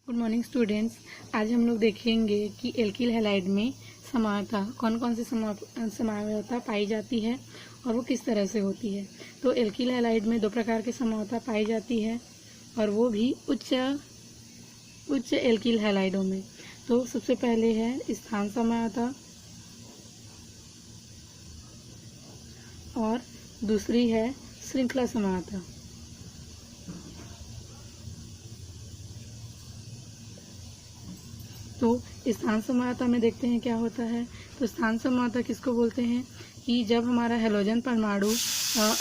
Good morning students. आज हम लोग देखेंगे कि एल्किल हैलाइड में समावयवता कौन कौन सी समावयवता पाई जाती है और वो किस तरह से होती है। तो एल्किल हैलाइड में दो प्रकार की समावयवता पाई जाती है और वो भी उच्च एल्किल हैलाइडों में। तो सबसे पहले है स्थान समावयवता और दूसरी है श्रृंखला समावयवता। तो स्थान समावयवता में देखते हैं क्या होता है। तो स्थान समावयवता किसको बोलते हैं कि जब हमारा हैलोजन परमाणु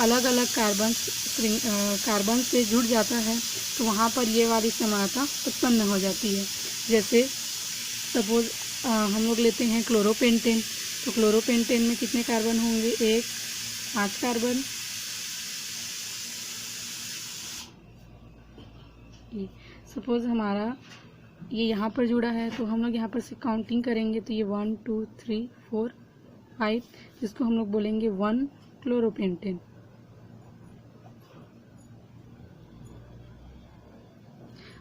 अलग अलग कार्बन से जुड़ जाता है तो वहाँ पर ये वाली समावयवता उत्पन्न हो जाती है। जैसे सपोज हम लोग लेते हैं क्लोरोपेंटेन। तो क्लोरोपेंटेन में कितने कार्बन होंगे? 5 कार्बन। सपोज हमारा ये यहाँ पर जुड़ा है तो हम लोग यहाँ पर से काउंटिंग करेंगे तो ये 1 2 3 4 5, जिसको हम लोग बोलेंगे 1 क्लोरोपेंटेन।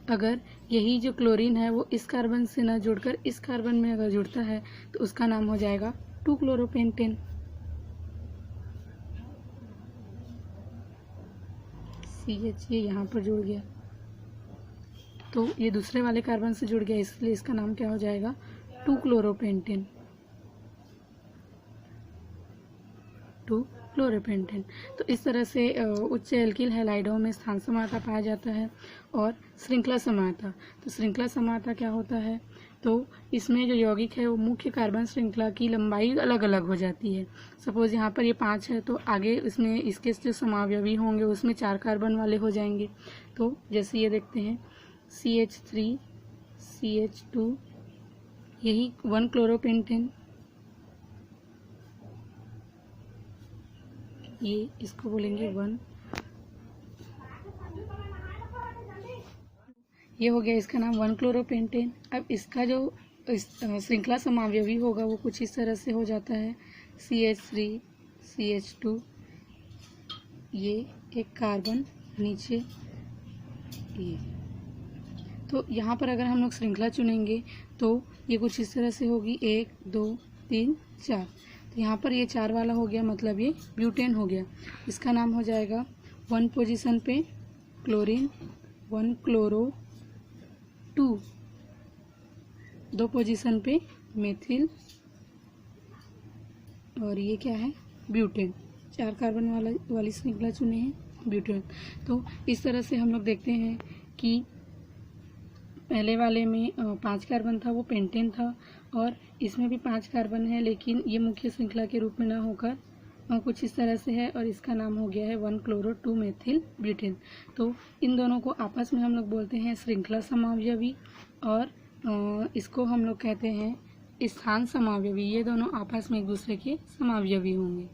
अगर यही जो क्लोरीन है वो इस कार्बन से ना जुड़कर इस कार्बन में अगर जुड़ता है तो उसका नाम हो जाएगा 2 क्लोरोपेंटेन। CH ये यहाँ पर जुड़ गया तो ये दूसरे वाले कार्बन से जुड़ गया, इसलिए इसका नाम क्या हो जाएगा? 2 क्लोरोपेंटेन। 2 क्लोरोपेंटेन। तो इस तरह से उच्च एल्किल हैलाइडों में स्थान समावयवता पाया जाता है। और श्रृंखला समावयवता, तो श्रृंखला समावयवता क्या होता है? तो इसमें जो यौगिक है वो मुख्य कार्बन श्रृंखला की लंबाई अलग अलग हो जाती है। सपोज यहाँ पर ये 5 है तो आगे इसमें इसके जो समावयवी होंगे उसमें 4 कार्बन वाले हो जाएंगे। तो जैसे ये देखते हैं CH3 CH2, यही 1 क्लोरोपेंटेन, ये इसको बोलेंगे 1। ये हो गया इसका नाम 1 क्लोरोपेंटेन। अब इसका जो श्रृंखला समावयवी होगा वो कुछ इस तरह से हो जाता है CH3 CH2, ये एक कार्बन नीचे ये। तो यहाँ पर अगर हम लोग श्रृंखला चुनेंगे तो ये कुछ इस तरह से होगी 1 2 3 4। तो यहाँ पर ये 4 वाला हो गया, मतलब ये ब्यूटेन हो गया। इसका नाम हो जाएगा 1 पोजीशन पे क्लोरीन 1 क्लोरो 2, 2 पोजीशन पे मेथिल और ये क्या है? ब्यूटेन। 4 कार्बन वाली श्रृंखला चुने हैं, ब्यूटेन। तो इस तरह से हम लोग देखते हैं कि पहले वाले में 5 कार्बन था वो पेंटेन था और इसमें भी 5 कार्बन है, लेकिन ये मुख्य श्रृंखला के रूप में ना होकर कुछ इस तरह से है और इसका नाम हो गया है 1 क्लोरो 2 मेथिल ब्यूटेन। तो इन दोनों को आपस में हम लोग बोलते हैं श्रृंखला समावयवी और इसको हम लोग कहते हैं स्थान समावयवी। ये दोनों आपस में एक दूसरे के समावयवी होंगे।